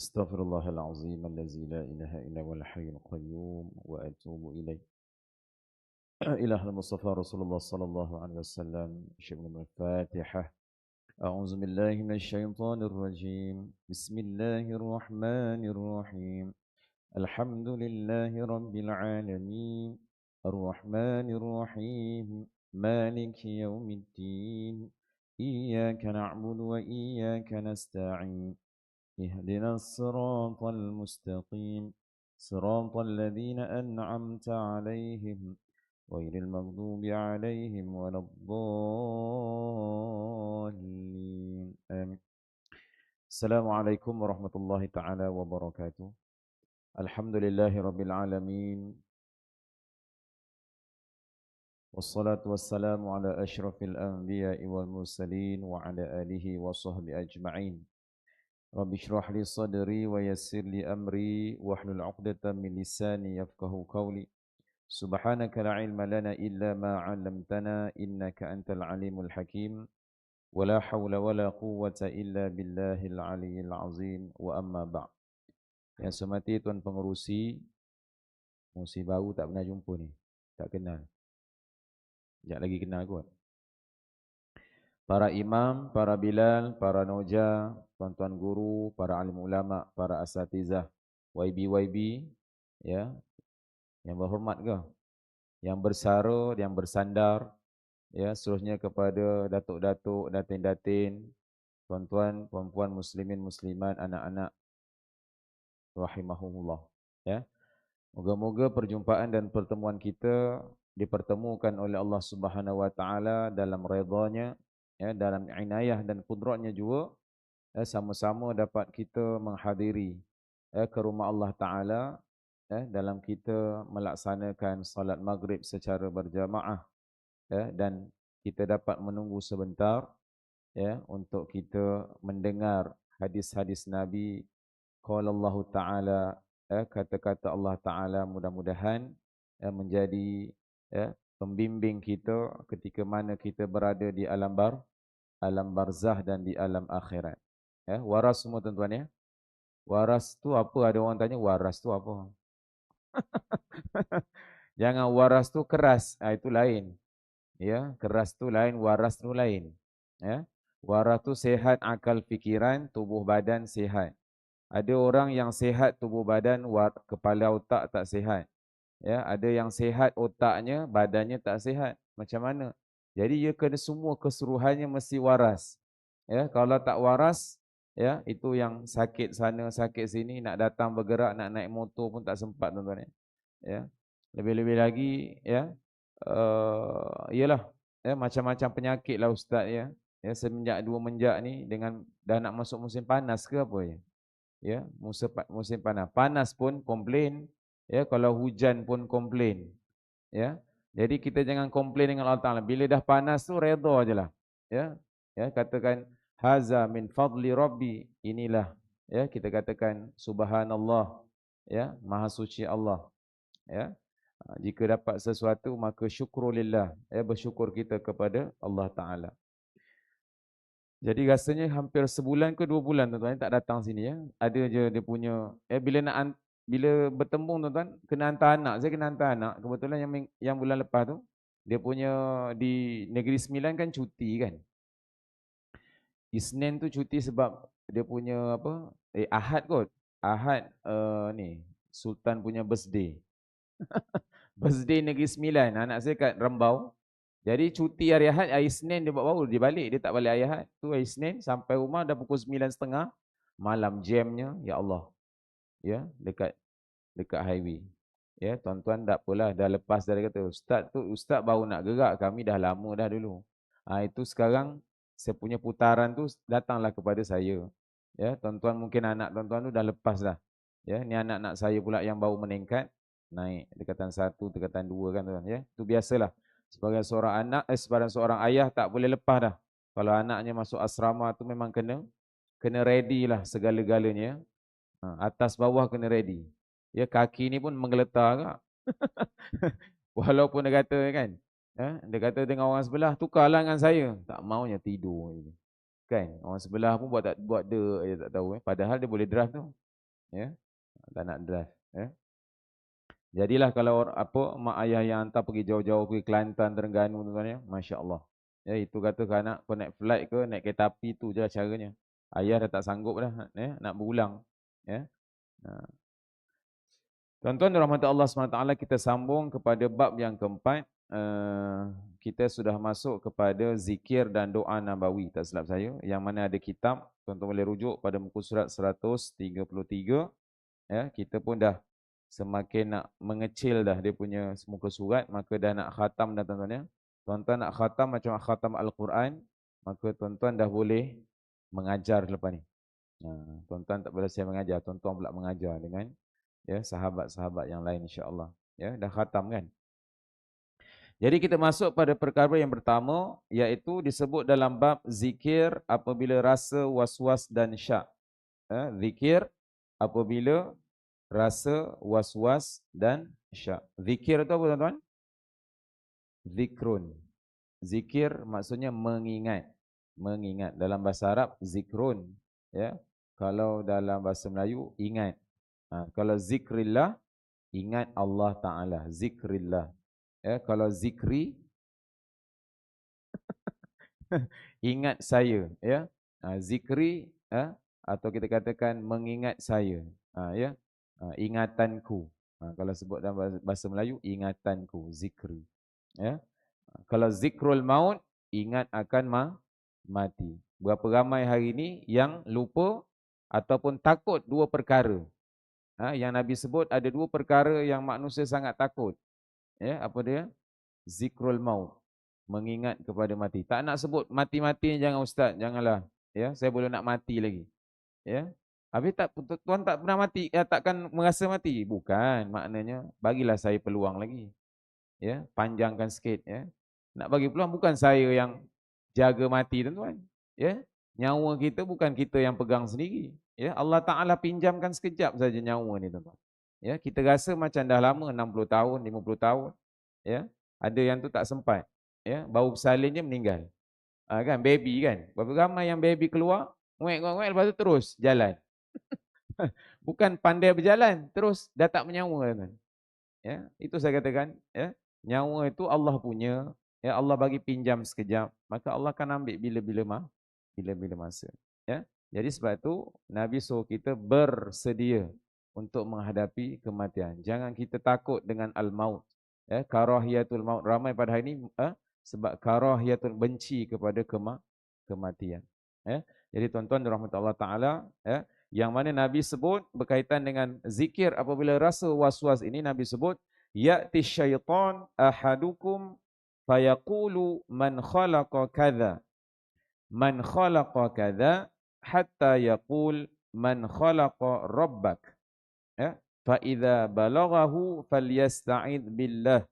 استغفر الله العظيم الذي لا إله إلا هو الحي القيوم وأتوب إليه. إله المصطفى رسول الله صلى الله عليه وسلم. شبه الفاتحة. أعوذ بالله من الشيطان الرجيم. بسم الله الرحمن الرحيم. الحمد لله رب العالمين الرحمن الرحيم مالك يوم الدين إياك نعبد وإياك نستعين اهدنا الصراط المستقيم صراط الذين أنعمت عليهم غير المغضوب عليهم ولا الضالين آمين. السلام عليكم ورحمة الله تعالى وبركاته. الحمد لله رب العالمين والصلاة والسلام على أشرف الأنبياء والمرسلين وعلى آله وصحبه أجمعين. رب اشرح لي صدري ويسر لي أمري واحلل عقدة من لساني يفقه قولي. سبحانك لا علم لنا إلا ما علمتنا إنك أنت العليم الحكيم ولا حول ولا قوة إلا بالله العلي العظيم وأما بعد. Yang saya hormati Tuan Pengerusi, pengerusi baru tak pernah jumpa ni, tak kenal. Sekejap lagi kenal kot. Para imam, para bilal, para noja, tuan-tuan guru, para alim ulama, para asatizah, YB, ya, yang berhormat ke? Yang bersara, yang bersandar, ya, seterusnya kepada datuk-datuk, datin-datin, tuan-tuan, puan-puan, muslimin, muslimat, anak-anak, rahimahumullah, ya. Moga-moga perjumpaan dan pertemuan kita dipertemukan oleh Allah Subhanahu wa taala dalam redha-Nya, ya, dalam inayah dan qudratnya juga, ya, sama-sama dapat kita menghadiri, ya, ke rumah Allah taala, ya, dalam kita melaksanakan salat maghrib secara berjamaah, ya, dan kita dapat menunggu sebentar, ya, untuk kita mendengar hadis-hadis Nabi. Qala Allah taala, kata-kata Allah taala mudah-mudahan menjadi, ya, pembimbing kita ketika mana kita berada di alam barzah dan di alam akhirat. Ya, waras semua tuan-tuan, ya. Waras tu apa? Ada orang tanya waras tu apa? Jangan waras tu keras, itu lain. Ya, keras tu lain, waras tu lain. Ya. Waras tu sehat akal fikiran, tubuh badan sehat. Ada orang yang sehat tubuh badan, kepala otak tak sehat. Ya, ada yang sehat otaknya, badannya tak sehat. Macam mana? Jadi ia kena semua keseluruhannya mesti waras. Ya, kalau tak waras, ya, itu yang sakit sana, sakit sini, nak datang bergerak, nak naik motor pun tak sempat tuan-tuan. Ya. Lebih-lebih lagi, ya, iyalah, ya, macam-macam penyakit lah ustaz, ya. Ya, semenjak 2 menjak ni dengan dah nak masuk musim panas ke apa ya? Ya, musim panas. Panas pun komplain, ya, kalau hujan pun komplain, ya. Jadi kita jangan komplain dengan Allah Taala. Bila dah panas tu redha ajalah. Ya. Ya, katakan haza min fadli rabbi. Inilah, ya, kita katakan subhanallah, ya, maha suci Allah, ya. Jika dapat sesuatu maka syukrulillah, ya, bersyukur kita kepada Allah Taala. Jadi rasanya hampir sebulan ke 2 bulan tuan-tuan tak datang sini, ya. Ada je dia punya, bila bertembung tuan-tuan kena hantar anak. Saya kena hantar anak. Kebetulan yang bulan lepas tu dia punya di Negeri Sembilan kan cuti kan. Isnin tu cuti sebab dia punya apa? Ahad kot. Ahad ni Sultan punya birthday. Birthday Negeri Sembilan. Anak saya kat Rembau. Jadi cuti hari Ahad, hari Isnin dia baru dia balik, dia tak balik hari Ahad. Tu hari Isnin sampai rumah dah pukul 9.30 malam jamnya, ya Allah. Ya, dekat highway. Ya, tuan-tuan tak apalah, dah lepas dah. Dia kata, ustaz baru nak gerak, kami dah lama dah dulu. Itu sekarang saya punya putaran tu datanglah kepada saya. Ya, tuan-tuan mungkin anak tuan-tuan tu dah lepas dah. Ya, ni anak-anak saya pula yang baru meningkat, naik tingkatan 1, tingkatan 2 kan tuan, ya. Tu biasalah. Sebagai seorang anak, sebagai seorang ayah tak boleh lepas dah. Kalau anaknya masuk asrama tu memang kena ready lah segala-galanya. Atas bawah kena ready. Ya, kaki ni pun menggeletar kak. Walaupun dia kata kan, dia kata dengan orang sebelah, tukarlah dengan saya. Tak maunya tidur. Kan, orang sebelah pun buat dia tak tahu. Padahal dia boleh drive tu. Ya, tak nak drive. Ya. Jadilah kalau mak ayah yang hantar pergi jauh-jauh pergi Kelantan, Terengganu tuan ya, masya-Allah. Ya, itu kata anak kau naik flight ke naik kereta api tu je caranya. Ayah dah tak sanggup dah ya, nak berulang. Ya. Nah. Tuan-tuan dirahmati Allah SWT, kita sambung kepada bab yang keempat. Kita sudah masuk kepada zikir dan doa nabawi, tak silap saya. Yang mana ada kitab, tuan-tuan boleh rujuk pada muka surat 133. Ya, kita pun dah semakin nak mengecil dah dia punya muka surat, maka dah nak khatam dah tuan-tuan ya. Tuan-tuan nak khatam macam khatam Al-Quran, maka tuan-tuan dah boleh mengajar lepas ni. Tuan-tuan tak boleh saya mengajar, tuan-tuan pula mengajar dengan ya sahabat-sahabat yang lain insya-Allah. Ya, dah khatam kan? Jadi kita masuk pada perkara yang pertama, iaitu disebut dalam bab zikir apabila rasa was-was dan syak. Zikir apabila rasa was-was dan syak. Zikir itu apa tuan-tuan? Zikrun. Zikir maksudnya mengingat. Mengingat. Dalam bahasa Arab, zikrun. Ya. Kalau dalam bahasa Melayu, ingat. Kalau zikrillah, ingat Allah Ta'ala. Zikrillah. Ya. Kalau zikri, ingat saya. Ya. Zikri, atau kita katakan mengingat saya. Ya. Ingatanku. Kalau sebut dalam bahasa Melayu, ingatanku. Zikri. Ya. Kalau zikrul maut, ingat akan mati. Berapa ramai hari ini yang lupa ataupun takut dua perkara. Yang Nabi sebut ada dua perkara yang manusia sangat takut. Ya, apa dia? Zikrul maut. Mengingat kepada mati. Tak nak sebut mati-mati jangan ustaz, janganlah. Ya, saya boleh nak mati lagi. Ya. Habis tuan tak pernah mati, takkan merasa mati. Bukan, maknanya bagilah saya peluang lagi. Ya, panjangkan sikit ya. Nak bagi peluang bukan saya yang jaga mati tuan-tuan. Ya. Nyawa kita bukan kita yang pegang sendiri. Ya, Allah Taala pinjamkan sekejap saja nyawa ni tuan-tuan. Ya, kita rasa macam dah lama 60 tahun, 50 tahun. Ya. Ada yang tu tak sempat. Ya, baru bersalin je meninggal. Kan baby kan. Berapa ramai yang baby keluar, nguek-nguek lepas tu terus jalan. Bukan pandai berjalan, terus dah tak menyawa tuan. Ya, itu saya katakan, ya. Nyawa itu Allah punya, ya, Allah bagi pinjam sekejap, maka Allah akan ambil bila-bila masa. Ya. Jadi sebab itu Nabi suruh kita bersedia untuk menghadapi kematian. Jangan kita takut dengan al-maut. Ya, karahiyatul maut. Ramai pada hari ini sebab karahiyatul benci kepada kematian. Ya. Jadi tuan-tuan dirahmati Allah Taala, ya, yang mana Nabi sebut berkaitan dengan zikir apabila rasa was-was ini, Nabi sebut ya'ti syaitan ahadukum fayaqulu man khalaqa kadza hatta yaqul man khalaqa rabbak. Ya, fa idza balaghahu falyasta'id billah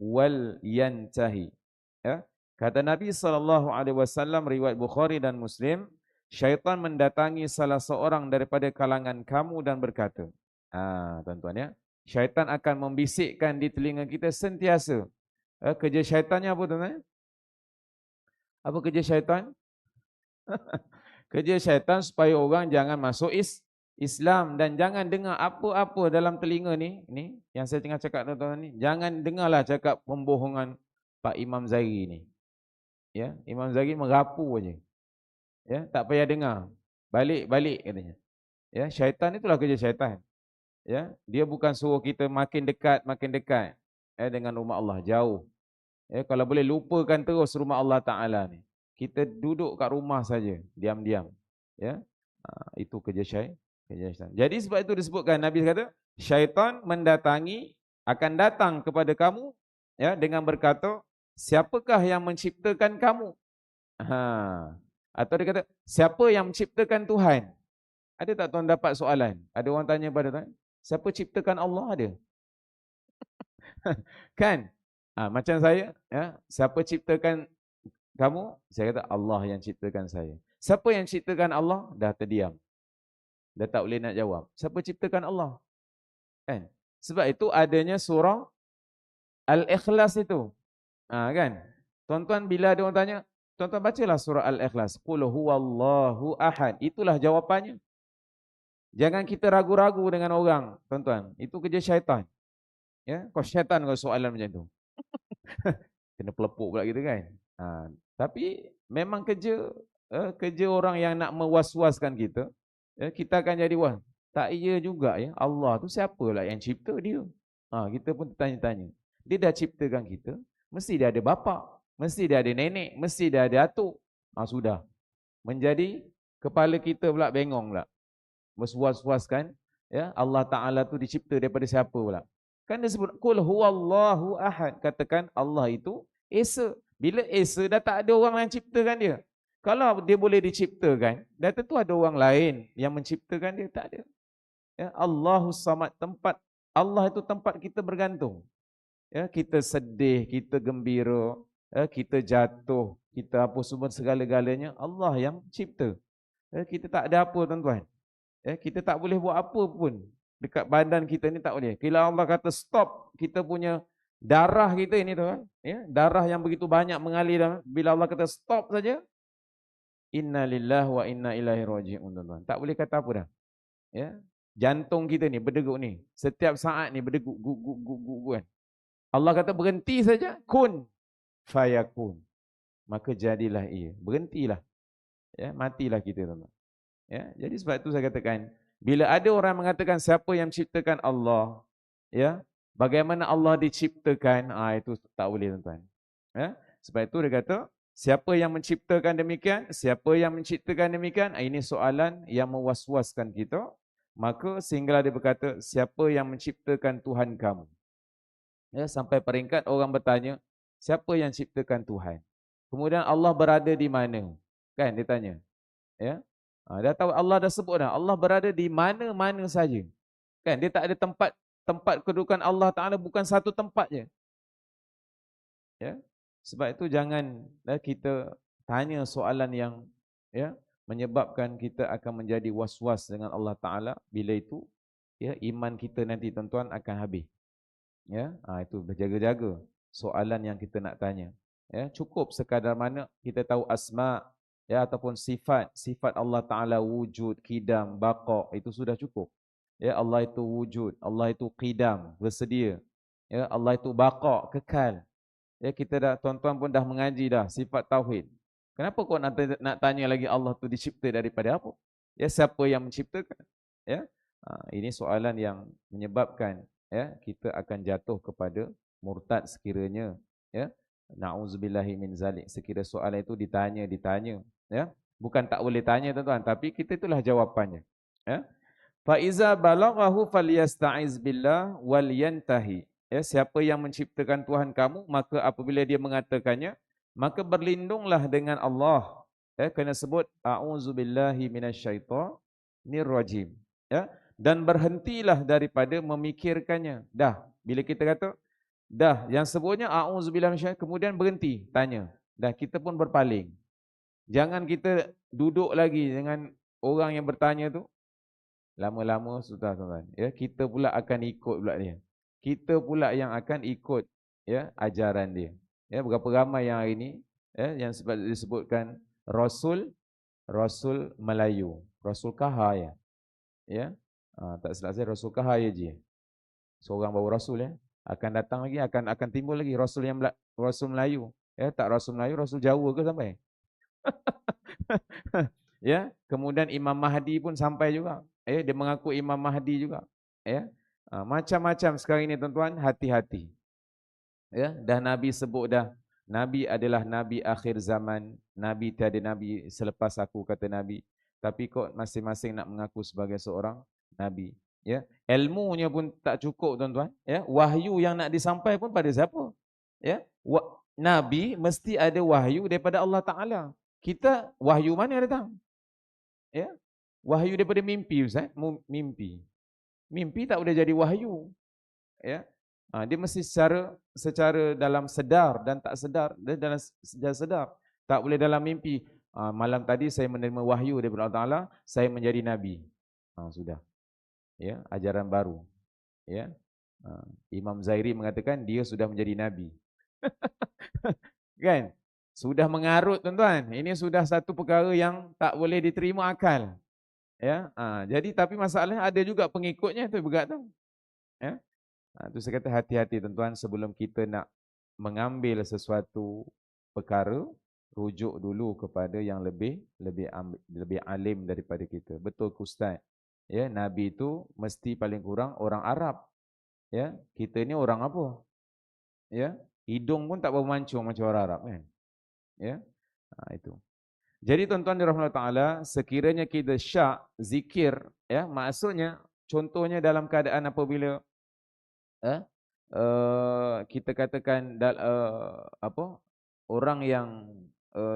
wal yantahi. Ya, kata Nabi SAW riwayat Bukhari dan Muslim, syaitan mendatangi salah seorang daripada kalangan kamu dan berkata, tuan-tuan ya, syaitan akan membisikkan di telinga kita sentiasa. Kerja syaitannya apa tuan-tuan? Apa kerja syaitan? Kerja syaitan supaya orang jangan masuk Islam dan jangan dengar apa-apa dalam telinga ni yang saya tengah cakap tuan-tuan ni, jangan dengarlah cakap pembohongan Pak Imam Zahiri ni. Ya, Imam Zahiri merapu aja. Ya, tak payah dengar. Balik katanya. Ya, syaitan itulah kerja syaitan. Ya, dia bukan suruh kita makin dekat dengan rumah Allah, jauh. Ya, kalau boleh lupakan terus rumah Allah Taala ni. Kita duduk kat rumah saja, diam-diam. Ya. Itu kerja syaitan. Jadi sebab itu disebutkan Nabi kata, syaitan akan datang kepada kamu ya dengan berkata, siapakah yang menciptakan kamu? Atau dia kata, siapa yang menciptakan Tuhan? Ada tak tuan dapat soalan? Ada orang tanya pada tuan, siapa ciptakan Allah ada? Kan? Macam saya, ya, siapa ciptakan kamu? Saya kata Allah yang ciptakan saya. Siapa yang ciptakan Allah? Dah terdiam. Dah tak boleh nak jawab. Siapa ciptakan Allah? Kan? Sebab itu adanya surah Al-Ikhlas itu. Kan? Tuan-tuan bila ada orang tanya, tuan-tuan bacalah surah Al-Ikhlas. Qul huwallahu ahad. Itulah jawapannya. Jangan kita ragu-ragu dengan orang, tuan-tuan. Itu kerja syaitan. Ya, kau syaitan kau soalan macam tu. Kena pelepuk pula gitu kan. Ha, tapi memang kerja orang yang nak mewas-waskan kita. Kita akan jadi wah, tak iya juga ya. Allah tu siapalah yang cipta dia? Kita pun tanya-tanya. Dia dah ciptakan kita, mesti dia ada bapa, mesti dia ada nenek, mesti dia ada atuk. Sudah. Menjadi kepala kita pula bengong pula. Bersuas-suaskan ya, Allah Taala tu dicipta daripada siapa pula? Kan dia sebut qul huwallahu ahad, katakan Allah itu esa. Bila esa dah tak ada orang yang ciptakan dia. Kalau dia boleh diciptakan, dah tentu ada orang lain yang menciptakan dia, tak ada. Ya, Allahus Samad, tempat Allah itu tempat kita bergantung. Ya, kita sedih, kita gembira, kita jatuh, kita apa semua segala-galanya Allah yang cipta. Kita tak ada apa tuan-tuan. Kita tak boleh buat apa pun dekat badan kita ni, tak boleh. Bila Allah kata stop kita punya darah kita ini tuan, darah yang begitu banyak mengalir, bila Allah kata stop saja, innalillahi wa inna ilaihi raji'un tuan-tuan. Tak boleh kata apa dah. Ya. Jantung kita ni berdegup ni, setiap saat ni berdegup guk kan. Allah kata berhenti saja, kun fayakun. Maka jadilah ia. Berhentilah. Ya, matilah kita tuan-tuan. Ya, jadi sebab itu saya katakan, bila ada orang mengatakan siapa yang menciptakan Allah, ya, bagaimana Allah diciptakan, itu tak boleh tuan-tuan. Ya, sebab itu dia kata, siapa yang menciptakan demikian, siapa yang menciptakan demikian, ini soalan yang mewas-waskan kita. Maka sehinggalah dia berkata, siapa yang menciptakan Tuhan kamu? Ya, sampai peringkat orang bertanya, siapa yang ciptakan Tuhan? Kemudian Allah berada di mana? Kan dia tanya. Ya. Dah tahu Allah dah sebut dah, Allah berada di mana-mana saja. Kan dia tak ada tempat kedudukan Allah Taala bukan satu tempat je. Ya. Sebab itu jangan kita tanya soalan yang ya menyebabkan kita akan menjadi was-was dengan Allah Taala. Bila itu ya iman kita nanti tuan-tuan akan habis. Ya, itu berjaga-jaga soalan yang kita nak tanya. Ya, cukup sekadar mana kita tahu asma ya ataupun sifat Allah Taala wujud, qidam, baqa, itu sudah cukup. Ya, Allah itu wujud, Allah itu qidam, bersedia. Ya, Allah itu baqa, kekal. Ya, kita dah, tuan-tuan pun dah mengaji dah sifat tauhid. Kenapa kau nak tanya lagi Allah tu dicipta daripada apa? Ya, siapa yang menciptakan? Ya. Ini soalan yang menyebabkan ya kita akan jatuh kepada murtad sekiranya ya. Nauzubillahi min zalik. Sekiranya soalan itu ditanya ya. Bukan tak boleh tanya tuan-tuan, tapi kita itulah jawapannya. Ya. Fa iza balaghahu falyasta'iz billah wal yantahi. Ya, siapa yang menciptakan Tuhan kamu, maka apabila dia mengatakannya, maka berlindunglah dengan Allah. Ya, kena sebut a'udzubillahi minasyaitonir rajim. Ya, dan berhentilah daripada memikirkannya. Dah, bila kita kata dah yang sebutnya a'udzubillahi minasyaitonir, kemudian berhenti tanya. Dah kita pun berpaling. Jangan kita duduk lagi dengan orang yang bertanya tu. Lama-lama sudah tuan-tuan. Ya, kita pula akan ikut pula dia. Kita pula yang akan ikut ya ajaran dia. Ya, berapa ramai yang hari ini ya yang disebutkan Rasul Melayu, Rasul Kahaya. Ya. Tak silap saya Rasul Kahaya je. Seorang baru Rasul ya. Akan datang lagi, akan timbul lagi Rasul yang Rasul Melayu. Ya, tak Rasul Melayu, Rasul Jawa ke sampai? Ya, kemudian Imam Mahdi pun sampai juga. Dia mengaku Imam Mahdi juga. Ya. Macam-macam sekarang ini tuan-tuan, hati-hati. Ya, dah Nabi sebut dah, Nabi adalah Nabi akhir zaman, Nabi tiada Nabi selepas aku, kata Nabi. Tapi kok masing-masing nak mengaku sebagai seorang Nabi. Ya, ilmunya pun tak cukup tuan-tuan. Ya, wahyu yang nak disampaikan pun pada siapa? Ya, Nabi mesti ada wahyu daripada Allah Taala. Kita wahyu mana datang? Ya, wahyu daripada mimpi Ustaz, mimpi. Mimpi tak boleh jadi wahyu. Ya. Dia mesti secara dalam sedar dan tak sedar, dan dalam sedar. Tak boleh dalam mimpi. Malam tadi saya menerima wahyu daripada Allah Taala, saya menjadi nabi. Sudah. Ya, ajaran baru. Ya. Imam Zairi mengatakan dia sudah menjadi nabi. Kan? Sudah mengarut tuan-tuan. Ini sudah satu perkara yang tak boleh diterima akal. Ya, jadi tapi masalahnya ada juga pengikutnya tu begat tu. Ya. Tu saya kata hati-hati tuan-tuan sebelum kita nak mengambil sesuatu perkara, rujuk dulu kepada yang lebih alim daripada kita. Betul ke Ustaz? Ya, Nabi itu mesti paling kurang orang Arab. Ya, kita ni orang apa? Ya, hidung pun tak bermancung macam orang Arab kan? Ya, itu. Jadi tuan-tuan dirahmati Allah Taala, sekiranya kita syak zikir, ya, maksudnya contohnya dalam keadaan apabila eh, kita katakan apa? Orang yang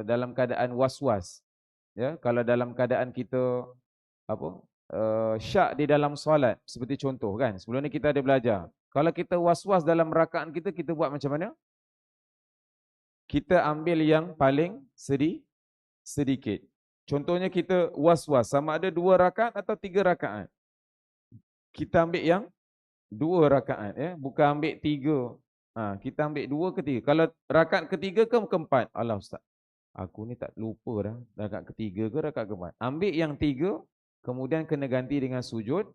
dalam keadaan was-was, ya, kalau dalam keadaan kita apa? Syak di dalam solat, seperti contoh kan. Sebelum ni kita ada belajar. Kalau kita was-was dalam rakaat kita, kita buat macam mana? Kita ambil yang paling sedikit. Contohnya kita was-was sama ada 2 rakaat atau 3 rakaat. Kita ambil yang 2 rakaat, ya, bukan ambil 3. Kita ambil 2 ke 3. Kalau rakaat ketiga ke keempat, alah ustaz, aku ni tak lupa dah, rakaat ketiga ke rakaat keempat. Ambil yang 3, kemudian kena ganti dengan sujud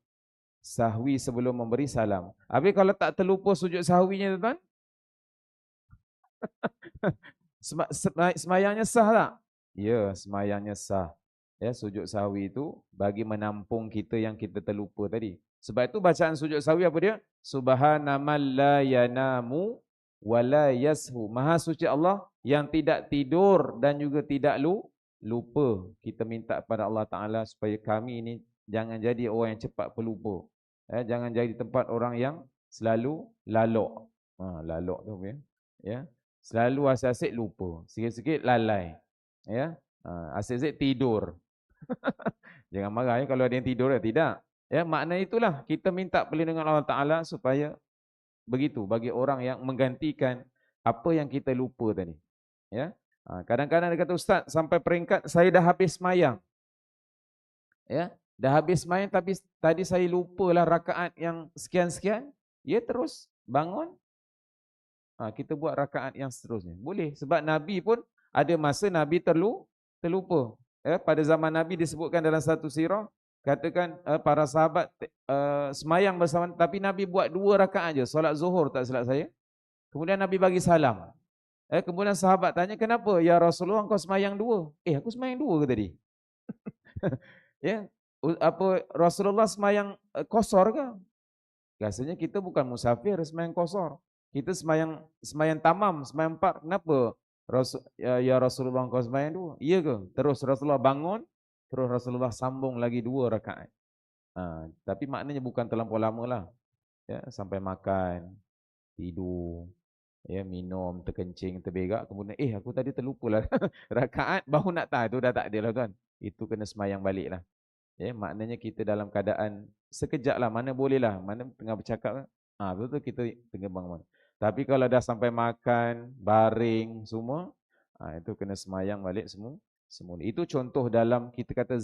sahwi sebelum memberi salam. Habis kalau tak terlupa sujud sahwinya tuan, semayangnya sah tak? Ya, semayangnya sah. Ya, sujud sahwi itu bagi menampung kita yang kita terlupa tadi. Sebab itu bacaan sujud sahwi apa dia? Subhanaman la yanamu wa la yashu. Maha suci Allah yang tidak tidur dan juga tidak lupa. Kita minta kepada Allah Ta'ala supaya kami ini jangan jadi orang yang cepat pelupa. Jangan jadi tempat orang yang selalu lalok. Lalok tu ya. Ya. Selalu asyik-asyik lupa, sikit-sikit lalai. Ya. Asyik-asyik tidur. Jangan marah ya kalau ada yang tidur ya, tidak. Ya, makna itulah kita minta perlindungan Allah Taala supaya begitu bagi orang yang menggantikan apa yang kita lupa tadi. Ya. Kadang-kadang dia kata ustaz sampai peringkat saya dah habis sembahyang. Ya, dah habis sembahyang tapi tadi saya lupalah rakaat yang sekian-sekian, ya terus bangun. Kita buat rakaat yang seterusnya. Boleh sebab Nabi pun ada masa Nabi terlupa. Pada zaman Nabi disebutkan dalam satu sirah, katakan para sahabat semayang bersama, tapi Nabi buat 2 rakaat aja, solat zuhur tak silap saya. Kemudian Nabi bagi salam. Kemudian sahabat tanya, kenapa ya Rasulullah engkau semayang 2? Aku semayang 2 ke tadi? Ya, apa Rasulullah semayang kosor ke? Rasanya kita bukan musafir semayang kosor. Kita semayang tamam, semayang 4. Kenapa? Ya Rasulullah engkau semayang 2. Iya ke? Terus Rasulullah bangun, terus Rasulullah sambung lagi 2 rakaat. Tapi maknanya bukan terlampau lama lah. Ya, sampai makan, tidur, ya, minum, terkencing, terberak, kemudian aku tadi terlupa lah rakaat, baru nak tahu, itu dah tak ada lah tuan. Itu kena semayang balik lah. Ya, maknanya kita dalam keadaan sekejap lah, mana boleh lah, mana tengah bercakap, betul kita tengah bangun. Tapi kalau dah sampai makan, baring semua, itu kena semayang balik semua. Itu contoh dalam kita kata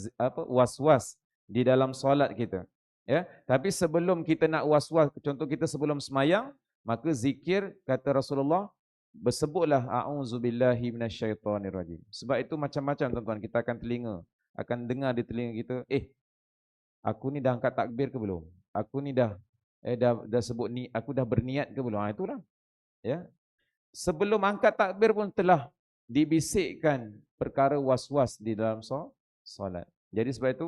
was-was di dalam solat kita. Ya, tapi sebelum kita nak was-was, contoh kita sebelum semayang, maka zikir kata Rasulullah, bersebutlah a'udzubillahi minasyaitonirrajim. Sebab itu macam-macam tuan-tuan, kita akan dengar di telinga kita, aku ni dah angkat takbir ke belum? Aku ni dah sebut ni, aku dah berniat ke belum? Itulah. Ya. Sebelum angkat takbir pun telah dibisikkan perkara was-was di dalam solat. Jadi sebab itu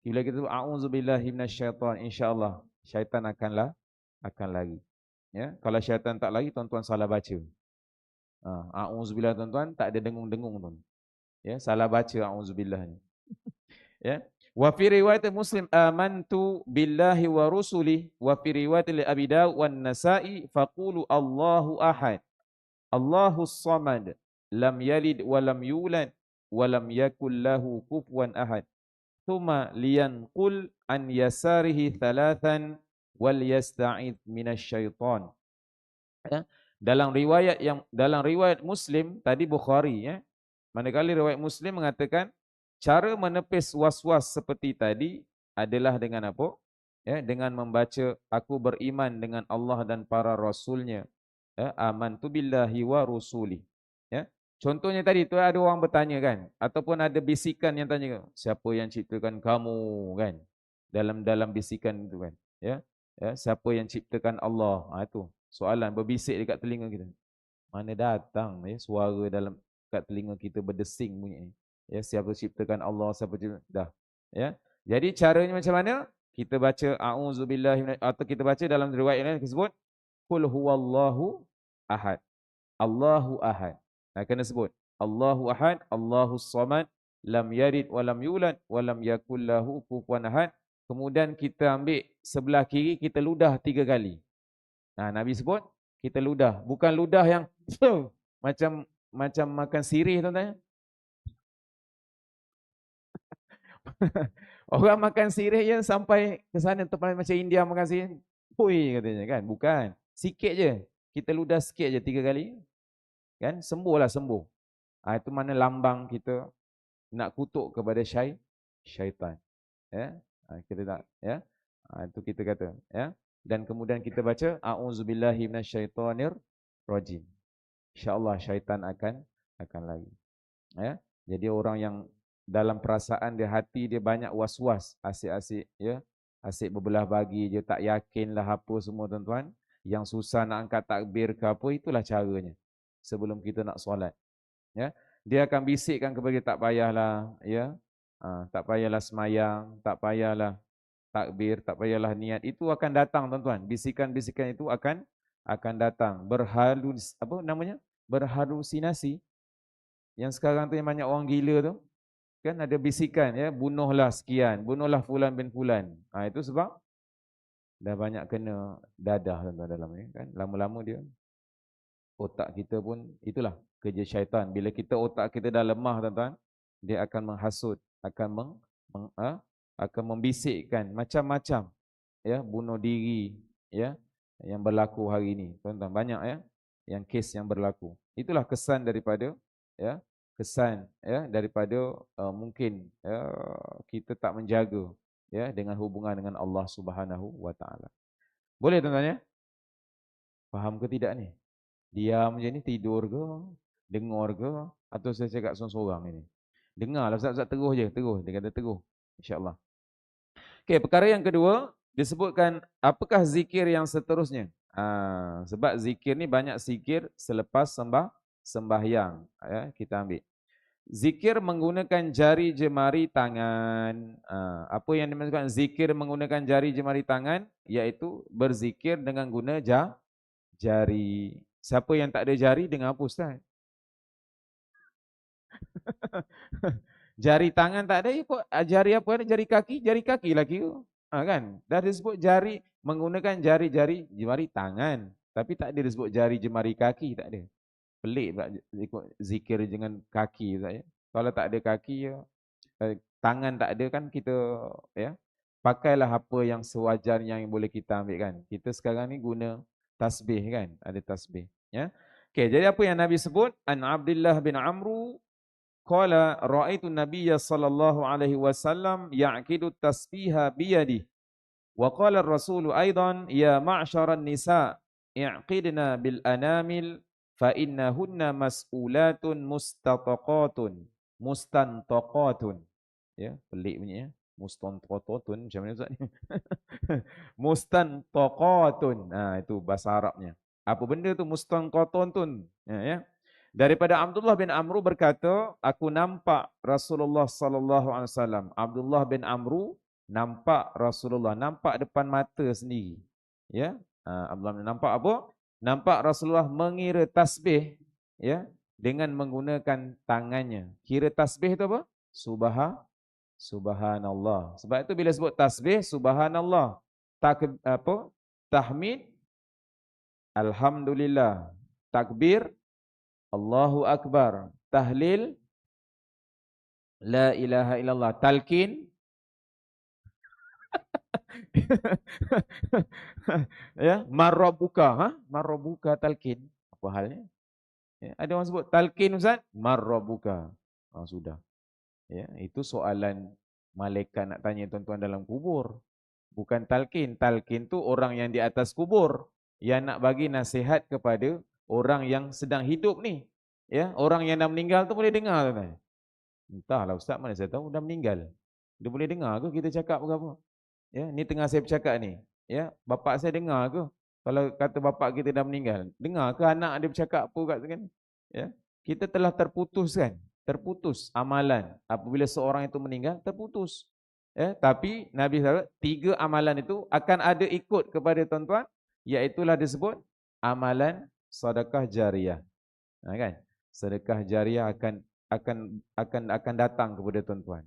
bila kita a'udzubillahi minasyaitan, insya-Allah syaitan akan lari. Ya, kalau syaitan tak lari, tuan-tuan salah baca. A'udzubillah tuan-tuan tak ada dengung-dengung tuan. Ya, salah baca a'udzubillah ni. Ya. Wa fi riwayat Muslim amantu billahi wa rusuli wa fi riwayat Abi Dawud wan Nasa'i faqulu Allahu ahad. Allahus samad. Lam yalid wa lam yulad wa lam yakul lahu kufuwan ahad. Thumma liyanqul an yasarihi thalathan wal yasta'id minasyaitan. Ya. Dalam riwayat Muslim tadi Bukhari, ya. Manakala riwayat Muslim mengatakan cara menepis was-was seperti tadi adalah dengan apa? Ya, dengan membaca aku beriman dengan Allah dan para rasulnya. Ya, amantu billahi wa rusuli. Ya. Contohnya tadi tu ada orang bertanya kan, ataupun ada bisikan yang tanya, siapa yang ciptakan kamu kan? Dalam bisikan itu kan, ya. Ya, siapa yang ciptakan Allah? Itu soalan berbisik dekat telinga kita. Mana datang ya suara dalam kat telinga kita berdesing bunyi. Ya, siapa ciptakan Allah, siapa cipta dah. Ya. Jadi caranya macam mana? Kita baca auzubillahi atau kita baca dalam riwayat lain disebut qul huwallahu ahad. Allahu ahad. Kena sebut Allahu ahad, Allahus samad, lam yalid wa lam yulad wa lam yakul lahu kufuwan ahad. Kemudian kita ambil sebelah kiri, kita ludah 3 kali. Nabi sebut kita ludah, bukan ludah yang macam macam makan sirih tuan-tuan. Orang makan sirih je sampai ke sana tempat macam India makan sirih. Pui katanya kan, bukan. Sikit je. Kita ludah sikit je 3 kali. Kan sembuhlah sembuh. Itu mana lambang kita nak kutuk kepada syaitan. Ya. Kita tak ya. Itu kita kata ya. Dan kemudian kita baca auzubillahi minasyaitonir rajim. Insya-Allah syaitan akan lari. Ya. Jadi orang yang dalam perasaan dia, hati dia banyak was-was, asyik-asyik ya, asyik berbelah bagi je, tak yakinlah apa semua tuan-tuan, yang susah nak angkat takbir ke apa, itulah caranya sebelum kita nak solat. Ya, dia akan bisikkan kepada kita, tak payahlah ya, tak payahlah semayang, tak payahlah takbir, tak payahlah niat, itu akan datang tuan-tuan. Bisikan-bisikan itu akan datang, apa namanya? Berhalusinasi. Yang sekarang tu yang banyak orang gila tu, kan ada bisikan ya, bunuhlah sekian, bunuhlah fulan bin fulan. Itu sebab dah banyak kena dadah tuan-tuan dalam ni kan. Lama-lama dia otak kita pun itulah kerja syaitan. Bila kita otak kita dah lemah tuan-tuan, dia akan menghasut, akan membisikkan macam-macam ya, bunuh diri ya yang berlaku hari ini. Tuan-tuan banyak ya yang kes yang berlaku. Itulah kesan daripada ya, kesan ya daripada mungkin ya, kita tak menjaga ya dengan hubungan dengan Allah Subhanahu wa taala. Boleh tuan-tuan ya? Faham ke tidak ni? Diam je ni, tidur ke? Dengar ke? Atau saya cakap seorang-seorang ini? Dengarlah Ustaz-Ustaz, terus je, terus. Dia kata terus. InsyaAllah. Okey, perkara yang kedua, disebutkan apakah zikir yang seterusnya? Sebab zikir ni banyak zikir selepas sembahyang. Ya, kita ambil. Zikir menggunakan jari jemari tangan. Apa yang dimaksudkan zikir menggunakan jari jemari tangan? Iaitu berzikir dengan guna jari. Siapa yang tak ada jari dengan apa Ustaz? Jari tangan tak ada, jari apa ada? Jari kaki lagi. Kan? Dah disebut jari, menggunakan jari tangan. Tapi tak ada disebut jari jemari kaki, tak ada. Pelik pula ikut zikir dengan kaki. Tak, ya? Kalau tak ada kaki, tangan tak ada kan kita ya, pakailah apa yang sewajarnya yang boleh kita ambil kan. Kita sekarang ni guna tasbih kan, ada tasbih. Ya. Okay, jadi apa yang Nabi sebut? An Abdullah bin Amru qala ra'aitu Nabiyya sallallahu alaihi wasallam ya'qidu tasbiha biyadihi wa qala ar-rasul aidan ya ma'syaran nisa i'qidna bil anamil fa innahunna mas'ulatun mustantaqatun. Ya, pelik bunyinya. Mustantaqatun macam mana Ustaz ni? Mustantaqatun. Itu bahasa Arabnya. Apa benda tu mustantaqatun? Ya. Daripada Abdullah bin Amru berkata, aku nampak Rasulullah sallallahu alaihi wasallam. Abdullah bin Amru nampak Rasulullah, nampak depan mata sendiri. Ya. Abdullah bin nampak apa? Nampak Rasulullah mengira tasbih ya dengan menggunakan tangannya. Kira tasbih itu apa? Subhanallah. Sebab itu bila sebut tasbih subhanallah. Tahmid alhamdulillah. Takbir Allahu akbar. Tahlil la ilaha illallah. Talqin ya, marrabuka, marrabuka talqin. Apa halnya? Ya, ada orang sebut talqin Ustaz, marrabuka. Sudah. Ya, itu soalan malaikat nak tanya tuan-tuan dalam kubur. Bukan talqin. Talqin tu orang yang di atas kubur yang nak bagi nasihat kepada orang yang sedang hidup ni. Ya, orang yang dah meninggal tu boleh dengar tuan. Entahlah ustaz, mana saya tahu dah meninggal. Dia boleh dengar ke kita cakap ke apa? Ya, ni tengah saya bercakap ni. Ya, bapak saya dengar ke? Kalau kata bapak kita dah meninggal, dengar ke anak dia bercakap apa kat kan? Ya. Kita telah terputus kan? Terputus amalan. Apabila seorang itu meninggal, terputus. Ya, tapi Nabi SAW, 3 amalan itu akan ada ikut kepada tuan-tuan, iaitulah disebut amalan sedekah jariah. Ha, kan? Sedekah jariah akan datang kepada tuan-tuan.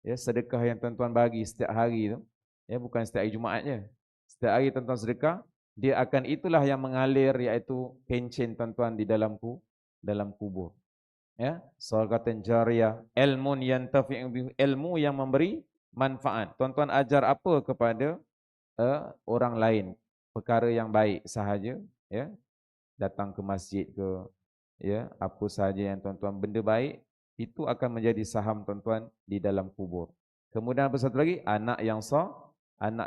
Ya, sedekah yang tuan-tuan bagi setiap hari tu, ya bukan setiap hari Jumaat je. Setiap hari tuan-tuan sedekah, dia akan itulah yang mengalir iaitu pencen tuan-tuan di dalam kubur. Ya, sedekah jariah, ilmun yantafi'u bihi, ilmu yang memberi manfaat. Tuan-tuan ajar apa kepada orang lain, perkara yang baik sahaja, ya. Datang ke masjid ke, ya, apa sahaja yang tuan-tuan benda baik, itu akan menjadi saham tuan-tuan di dalam kubur. Kemudian apa satu lagi? Anak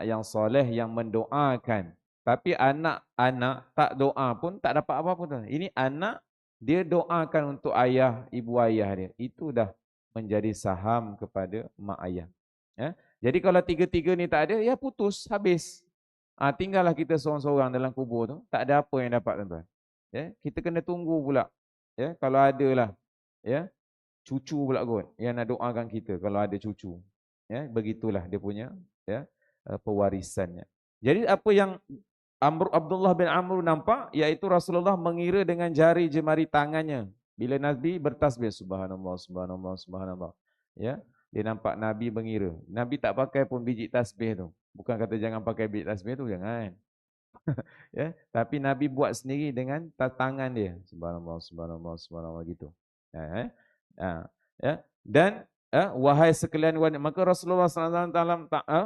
yang soleh yang mendoakan. Tapi anak-anak tak doa pun tak dapat apa-apa tuan. Ini anak dia doakan untuk ayah, ibu ayah dia. Itu dah menjadi saham kepada mak ayah. Ya. Jadi kalau tiga-tiga ni tak ada, ya putus, habis. Tinggallah kita seorang-seorang dalam kubur tu, tak ada apa yang dapat tuan-tuan. Ya, kita kena tunggu pula. Ya, kalau ada lah, ya, cucu pula kot yang nak doakan kita kalau ada cucu. Ya, begitulah dia punya, ya, pewarisannya. Jadi apa yang Abdullah bin Amr nampak, iaitu Rasulullah mengira dengan jari jemari tangannya bila Nabi bertasbih, subhanallah, subhanallah, subhanallah. Ya, dia nampak Nabi mengira. Nabi tak pakai pun biji tasbih tu. Bukan kata jangan pakai biji tasbih tu, jangan. Ya, tapi Nabi buat sendiri dengan tangan dia. Subhanallah, subhanallah, subhanallah gitu. Ya, ya. Dan wahai sekalian wanita, maka Rasulullah SAW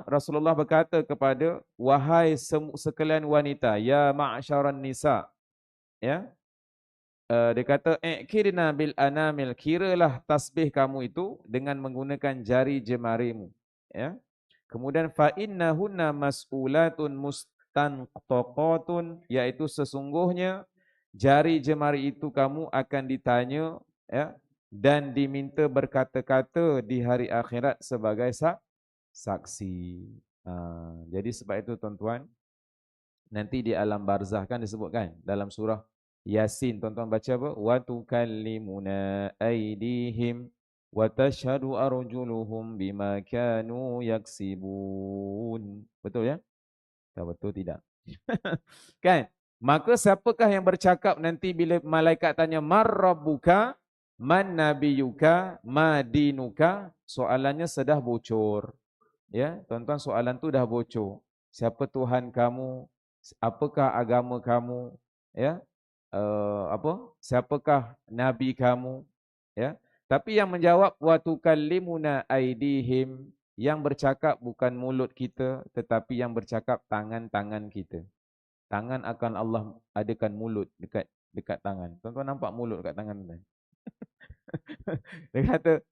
Rasulullah berkata kepada wahai sekalian wanita, ya ma'syaran nisa. Ya. Dia kata ikirna bil anamil, kiralah tasbih kamu itu dengan menggunakan jari jemarimu. Ya. Kemudian fa innahunna mas'ulatun mustanqatun, yaitu sesungguhnya jari jemari itu kamu akan ditanya, ya, dan diminta berkata-kata di hari akhirat sebagai saksi. Jadi sebab itu tuan-tuan, nanti di alam barzah kan disebutkan dalam surah Yasin, tuan-tuan baca apa? Wa tukallimuna aydihim wa tashhadu arjuluhum bima kanu yaksibun. Betul ya? Tak betul tidak? Kan? Maka siapakah yang bercakap nanti bila malaikat tanya mar rabbuka, man nabiyuka, ma dinuka? Soalannya sudah bocor. Ya, tuan-tuan, soalan tu dah bocor. Siapa Tuhan kamu? Apakah agama kamu? Ya. Siapakah nabi kamu? Ya. Tapi yang menjawab wa tukallimuna aidihim, yang bercakap bukan mulut kita, tetapi yang bercakap tangan-tangan kita. Tangan akan Allah adakan mulut dekat tangan. Tuan-tuan nampak mulut dekat tangan tuan? Dia kata,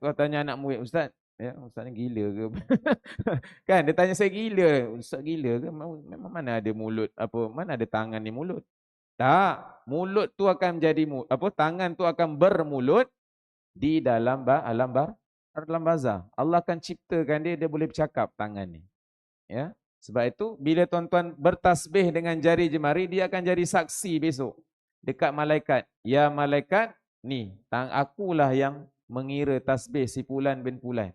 kau tanya anak murid, ustaz, ya, ustaz ni gila ke? Kan dia tanya saya, gila, ustaz gila ke? Memang mana ada mulut, mana ada tangan ni mulut? Tak, mulut tu akan menjadi tangan tu akan bermulut di dalam alam barzah. Allah akan ciptakan dia boleh bercakap tangan ni. Ya. Sebab itu bila tuan-tuan bertasbih dengan jari jemari, dia akan jadi saksi besok dekat malaikat. Ya malaikat, ni akulah yang mengira tasbih si Fulan bin Fulan.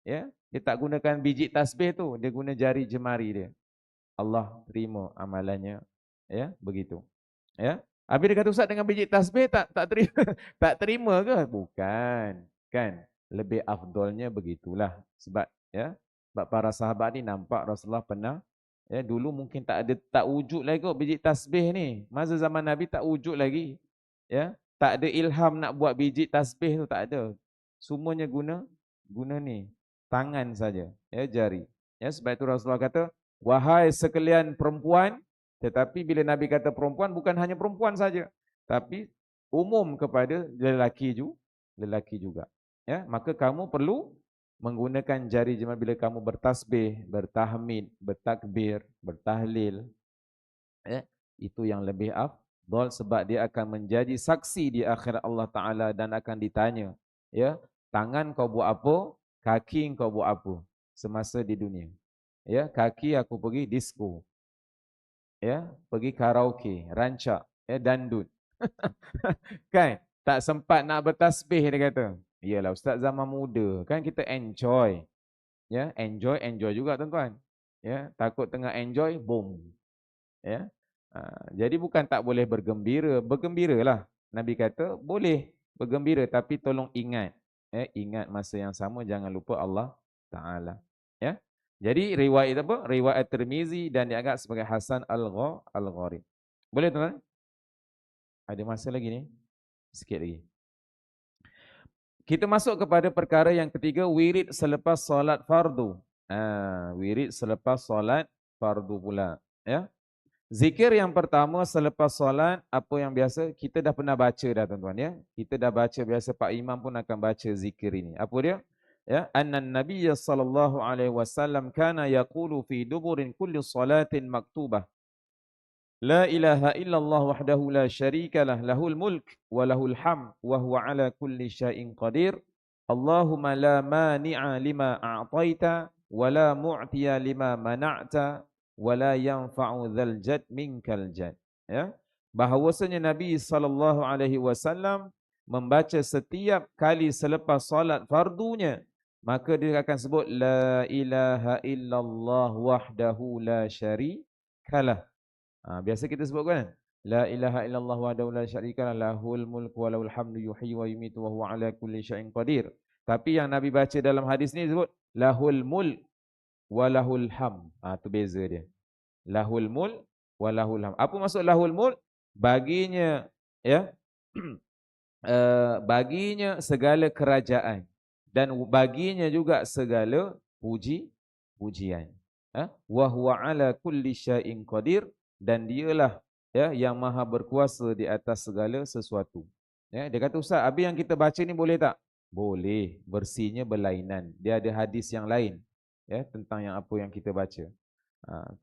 Ya, dia tak gunakan biji tasbih tu, dia guna jari jemari dia. Allah terima amalannya. Ya, begitu. Ya. Habis dia kata, ustaz, dengan biji tasbih tak terima, tak terima ke? Bukan, kan? Lebih afdolnya begitulah. Sebab ya, sebab para sahabat ni nampak Rasulullah pernah, ya, dulu mungkin tak wujud lagi kok biji tasbih ni. Masa zaman Nabi tak wujud lagi. Ya, tak ada ilham nak buat biji tasbih tu, tak ada. Semuanya guna ni, tangan saja, ya, jari. Ya, sebab itu Rasulullah kata, wahai sekalian perempuan. Tetapi bila Nabi kata perempuan, bukan hanya perempuan saja, tapi umum kepada lelaki juga. Ya, maka kamu perlu menggunakan jari jemari bila kamu bertasbih, bertahmid, bertakbir, bertahlil. Ya, itu yang lebih Dhal sebab dia akan menjadi saksi di akhirat Allah Ta'ala dan akan ditanya. Ya, tangan kau buat apa? Kaki kau buat apa? Semasa di dunia. Ya, kaki aku pergi disco. Ya, pergi karaoke, rancak, ya, dandut. Kan? Tak sempat nak bertasbih dia kata. Iyalah ustaz zaman muda, kan kita enjoy. Ya, enjoy juga tuan-tuan. Ya, takut tengah enjoy, boom. Ya. Jadi bukan tak boleh bergembira, bergembiralah. Nabi kata boleh bergembira tapi tolong ingat. Ingat masa yang sama jangan lupa Allah Taala. Ya. Jadi riwayat apa? Riwayat Tirmizi dan dianggap sebagai Hasan Al-Gharib. Boleh tuan-tuan? Ada masa lagi ni? Sikit lagi. Kita masuk kepada perkara yang ketiga, wirid selepas solat fardu. Wirid selepas solat fardu pula. Ya. Zikir yang pertama selepas solat, apa yang biasa, kita dah pernah baca dah tuan-tuan ya. Kita dah baca, biasa Pak Imam pun akan baca zikir ini. Apa dia? Ya, annan Nabiy sallallahu alaihi wasallam kana yaqulu fi duburin kulli salatin maktubah. La ilaha illallah wahdahu la syarika lah, lahul mulk wa lahul hamd wa huwa ala kulli syai'in qadir. Allahumma la mani'a lima a'taita wa la mu'tiya lima mana'ta wa la yanfa'u dzal jad minkal jad. Ya. Bahawasanya Nabi sallallahu alaihi wasallam membaca setiap kali selepas solat fardunya, maka dia akan sebut la ilaha illallah wahdahu la syarikalah. Biasa kita sebut kan? La ilaha illallah wahdahu la syarikalah, lahul mulku wa lahul hamdu yuhyi wa yumiitu wa huwa ala kulli syai'in qadir. Tapi yang Nabi baca dalam hadis ni sebut lahul mulk wa lahul hamd. Tu beza dia. Lahul mulk wa lahul hamd. Apa maksud lahul mulk? Baginya ya baginya segala kerajaan dan baginya juga segala pujian. Wa huwa ala kulli syai'in qadir, dan dialah ya yang maha berkuasa di atas segala sesuatu. Ya, dia kata ustaz, habis yang kita baca ni boleh tak? Boleh, bersihnya berlainan. Dia ada hadis yang lain ya tentang yang apa yang kita baca.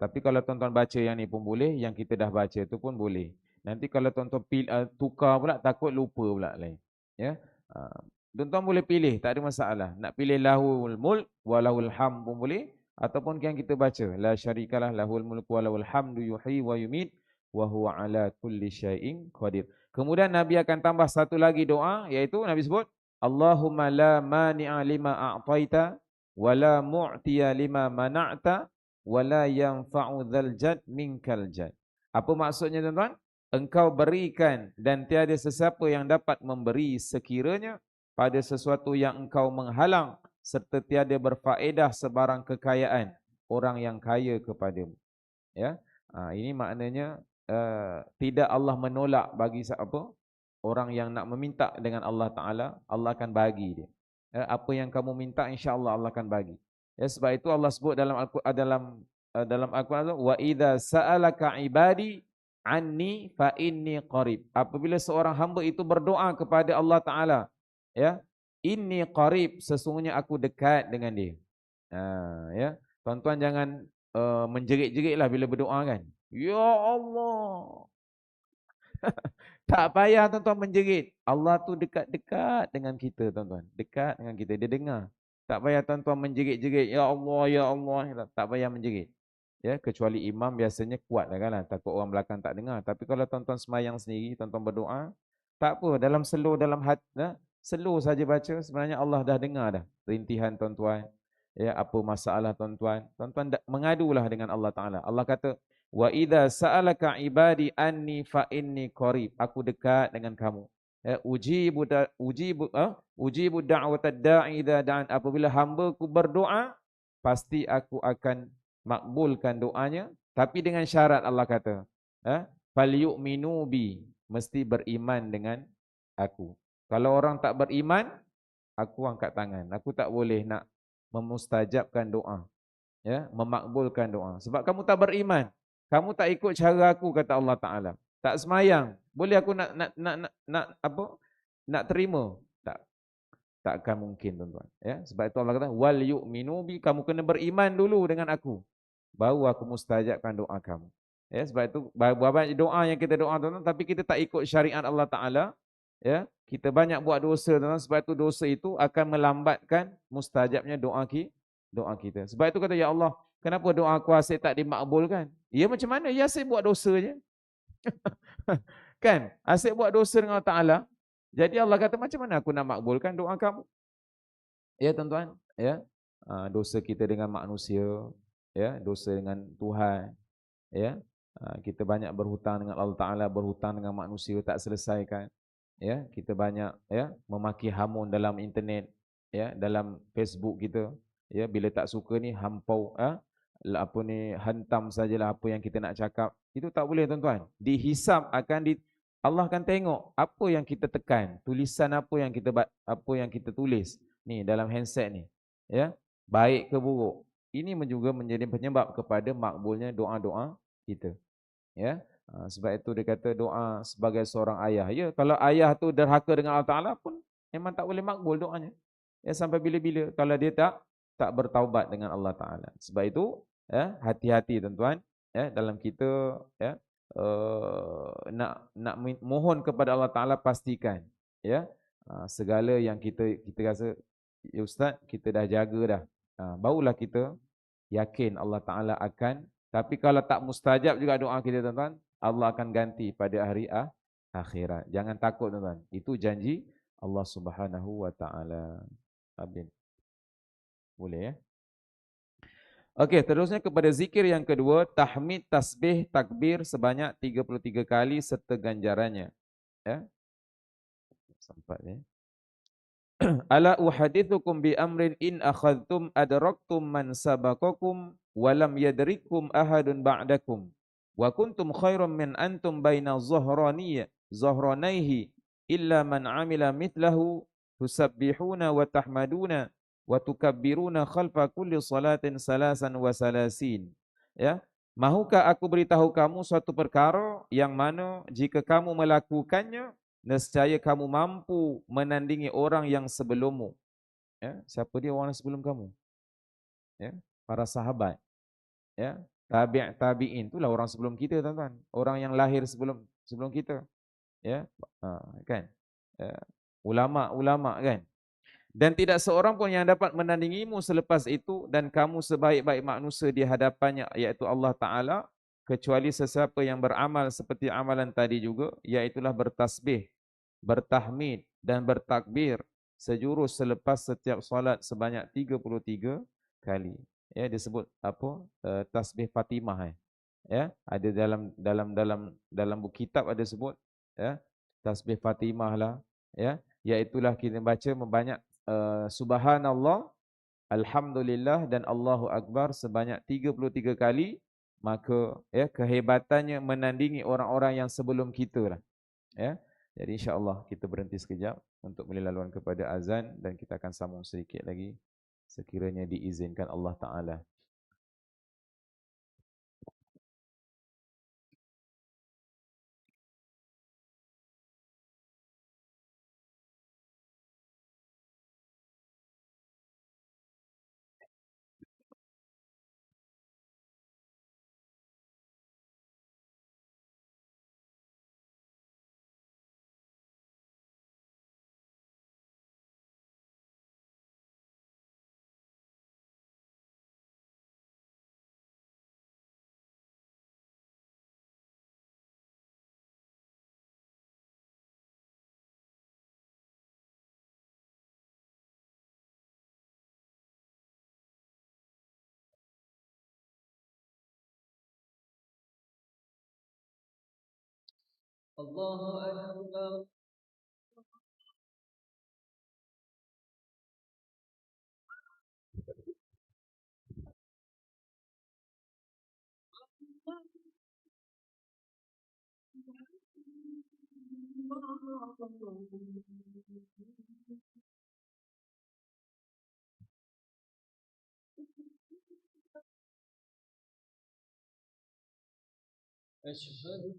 Tapi kalau tuan-tuan baca yang ni pun boleh, yang kita dah baca tu pun boleh. Nanti kalau tuan-tuan tukar pula, takut lupa pula lain. Ya. Tuan-tuan boleh pilih, tak ada masalah. Nak pilih lahul mulk wa lahul hamd pun boleh, ataupun yang kita baca la syarikalah lahul mulku wa lahul hamdu yuhyi wa yumiit wa huwa ala kulli syai'in qadir. Kemudian Nabi akan tambah satu lagi doa, iaitu Nabi sebut Allahumma la mani'a lima a'taita wa la mu'tiya lima mana'ta wala yanfa'u dzal jad minkal jad. Apa maksudnya tuan-tuan? Engkau berikan dan tiada sesiapa yang dapat memberi sekiranya pada sesuatu yang engkau menghalang, serta tiada berfaedah sebarang kekayaan orang yang kaya kepadamu. Ya. Ini maknanya tidak Allah menolak bagi siapa orang yang nak meminta dengan Allah Taala, Allah akan bagi dia. Apa yang kamu minta, insya-Allah Allah akan bagi. Ya, sebab itu Allah sebut dalam Al-Quran, wa idza sa'alaka ibadi anni fa inni qarib. Apabila seorang hamba itu berdoa kepada Allah Taala, ya, inni qarib, sesungguhnya aku dekat dengan dia. Ya, tuan-tuan jangan menjerit-jeritlah bila berdoa kan. Ya Allah. Tak payah tuan-tuan menjerit. Allah tu dekat-dekat dengan kita tuan-tuan. Dekat dengan kita, dia dengar. Tak payah tuan-tuan menjerit-jerit, ya Allah, ya Allah. Tak payah menjerit. Ya, kecuali imam biasanya kuat kan lah, takut orang belakang tak dengar. Tapi kalau tuan-tuan semayang sendiri, tuan-tuan berdoa, tak apa, dalam slow, dalam hati, slow saja baca, sebenarnya Allah dah dengar dah rintihan tuan-tuan. Ya, apa masalah tuan-tuan? Tuan-tuan mengadulah dengan Allah Taala. Allah kata, wa idza sa'alaka ibadi anni fa inni qarib. Aku dekat dengan kamu. Ya, ujibu da'watad da'i idza da'an. Apabila hamba-Ku berdoa, pasti aku akan makbulkan doanya, tapi dengan syarat Allah kata, falyu'minu bi, mesti beriman dengan aku. Kalau orang tak beriman, aku angkat tangan. Aku tak boleh nak memustajabkan doa, ya, memakbulkan doa. Sebab kamu tak beriman, kamu tak ikut cara aku, kata Allah Taala. Tak semayang, boleh aku nak apa? Nak terima? Tak akan mungkin tuan-tuan. Ya, sebab itu Allah kata wal yu'minu bi, kamu kena beriman dulu dengan aku, baru aku mustajabkan doa kamu. Ya, sebab itu banyak doa yang kita doa tuan-tuan, tapi kita tak ikut syariat Allah Taala. Ya, kita banyak buat dosa tuan-tuan, sebab itu dosa itu akan melambatkan mustajabnya doa kita. Sebab itu kata ya Allah, kenapa doa aku asyik tak dimakbulkan? Ya macam mana? Ya asyik buat dosa je. Kan? Asyik buat dosa dengan Allah Taala. Jadi Allah kata macam mana aku nak makbulkan doa kamu? Ya tuan-tuan, ya. Dosa kita dengan manusia, ya, dosa dengan Tuhan, ya. Kita banyak berhutang dengan Allah Taala, berhutang dengan manusia tak selesaikan. Ya, kita banyak ya memaki hamun dalam internet, ya, dalam Facebook kita. Ya, bila tak suka ni hampau apa ni hantam sajalah apa yang kita nak cakap. Itu tak boleh tuan-tuan. Dihisap akan Allah akan tengok apa yang kita tekan, tulisan apa yang kita tulis ni dalam handset ni. Ya, baik ke buruk. Ini juga menjadi penyebab kepada makbulnya doa-doa kita. Ya. Sebab itu dia kata doa sebagai seorang ayah. Ya, kalau ayah tu derhaka dengan Allah Taala pun memang tak boleh makbul doanya. Ya, sampai bila-bila kalau dia tak bertaubat dengan Allah Taala. Sebab itu ya, hati-hati tuan-tuan ya dalam kita ya nak mohon kepada Allah Taala pastikan ya segala yang kita rasa ya ustaz kita dah jaga dah. Barulah kita yakin Allah Ta'ala akan, tapi kalau tak mustajab juga doa kita tuan-tuan, Allah akan ganti pada hari akhirat. Jangan takut tuan-tuan. Itu janji Allah Subhanahu wa Ta'ala. Amin. Boleh ya? Okey, terusnya kepada zikir yang kedua, tahmid, tasbih, takbir sebanyak 33 kali serta ganjarannya. Ya. Sempat ya. Ala uhadithukum bi amrin in akhadtum adraktum man sabaqakum wa lam yadrikum ahadun ba'dakum wa kuntum khairan min antum baina zahranaihi illa man amila mithlahu tusabbihuna wa tahmaduna wa tukabbiruna khalfa kulli salatin salasan wa salasin. Ya, mahukah aku beritahu kamu suatu perkara yang mana jika kamu melakukannya nescaya kamu mampu menandingi orang yang sebelummu. Ya, siapa dia orang sebelum kamu? Ya, para sahabat. Ya, tabi'in itulah orang sebelum kita tuan-tuan. Orang yang lahir sebelum kita. Ya, kan? Ya, ulama-ulama kan? Dan tidak seorang pun yang dapat menandingimu selepas itu dan kamu sebaik-baik manusia di hadapannya iaitu Allah Ta'ala kecuali sesiapa yang beramal seperti amalan tadi juga iaitulah bertasbih, bertahmid dan bertakbir sejurus selepas setiap solat sebanyak 33 kali. Ya, disebut apa? Tasbih Fatimah. Ya, ada dalam buku kitab ada sebut ya, tasbih Fatimah lah ya, iaitulah kita baca membanyak subhanallah, alhamdulillah dan Allahu akbar sebanyak 33 kali, maka ya kehebatannya menandingi orang-orang yang sebelum kita lah. Ya. Jadi insya-Allah kita berhenti sekejap untuk melaluan kepada azan dan kita akan sambung sedikit lagi sekiranya diizinkan Allah Taala. Allahu akbar. Asyhadu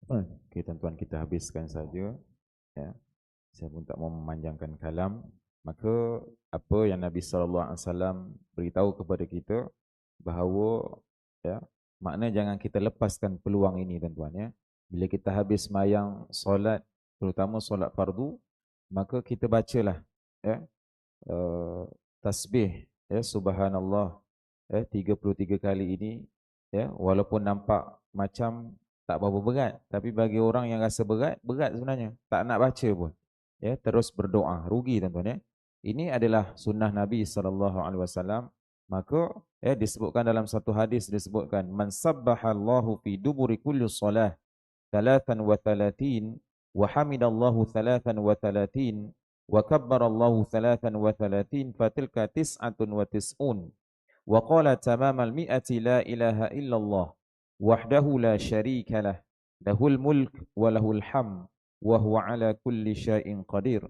Okey tuan-tuan, kita habiskan saja, ya. Saya pun tak mau memanjangkan kalam. Maka apa yang Nabi SAW beritahu kepada kita bahawa, ya, makna jangan kita lepaskan peluang ini tuan-tuan, ya. Bila kita habis sembahyang solat, terutama solat fardu, maka kita bacalah, ya, tasbih, ya, subhanallah, ya, 33 kali ini, ya, walaupun nampak macam tak berapa berat, tapi bagi orang yang rasa berat, berat sebenarnya, tak nak baca pun, ya, terus berdoa, rugi tuan-tuan, ya. Ini adalah sunnah Nabi SAW. Maka, ya, disebutkan dalam satu hadis, disebutkan man sabbahallahu fi duburi kulli salah thalathan wa thalathin wa hamidallahu thalathan wa thalathin wa kabbarallahu thalathan wa thalathin fatilka tis'atun wa tis'un wa qala tamamal mi'ati la ilaha illallah wahdahu la syarika lah lahul mulk wa lahul ham wa huwa ala kulli syai'in qadir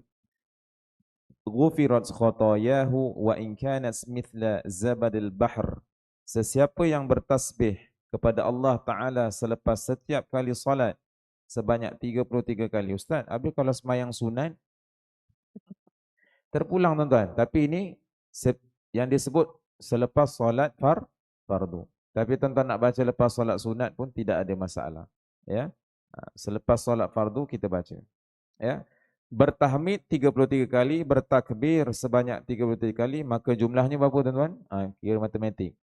ghufirat khotayahu wa in kanat mithla zabadil bahr. Sesiapa yang bertasbih kepada Allah Ta'ala selepas setiap kali salat sebanyak 33 kali. Ustaz, habis kalau semayang sunat terpulang tuan-tuan. Tapi ini yang disebut selepas salat fardu. Tapi tuan-tuan nak baca lepas salat sunat pun tidak ada masalah. Ya, selepas salat fardu kita baca. Ya, bertahmid 33 kali, bertakbir sebanyak 33 kali, maka jumlahnya berapa tuan-tuan? Kira matematik.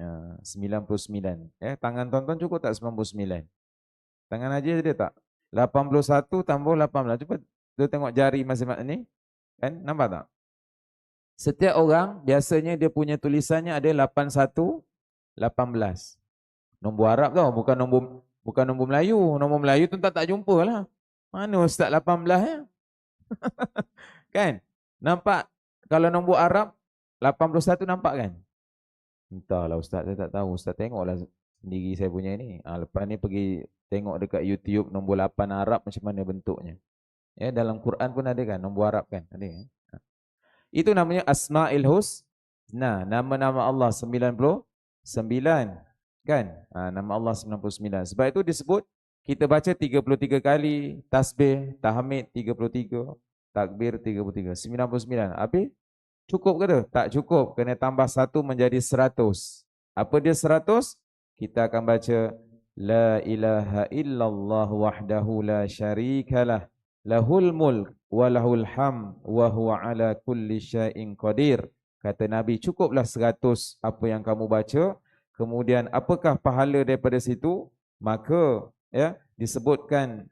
99. Tangan tuan-tuan cukup tak 99? Tangan aja dia tak? 81 tambah 18. Cuba tu tengok jari masing-masing ni. Kan? Nampak tak? Setiap orang biasanya dia punya tulisannya ada 81, 18. Nombor Arab tau, bukan nombor Melayu. Nombor Melayu tu tak jumpa lah. Mana Ustaz 18 ya? Kan? Nampak? Kalau nombor Arab 81 nampak kan? Entahlah Ustaz, saya tak tahu. Ustaz tengoklah sendiri saya punya ni. Lepas ni pergi tengok dekat YouTube nombor 8 Arab macam mana bentuknya. Ya, dalam Quran pun ada kan nombor Arab kan? Ada kan? Itu namanya Asma'il Husna. Nama-nama Allah 99 kan? Nama Allah 99. Sebab itu disebut kita baca 33 kali tasbih, tahmid 33, takbir 33, 99. Habis cukup ke tu? Tak cukup, kena tambah satu menjadi 100. Apa dia 100? Kita akan baca La ilaha illallah wahdahu la syarikalah lahul mulk wa lahul ham wa huwa ala kulli syai'in qadir. Kata Nabi, cukuplah 100 apa yang kamu baca. Kemudian apakah pahala daripada situ? Maka ya disebutkan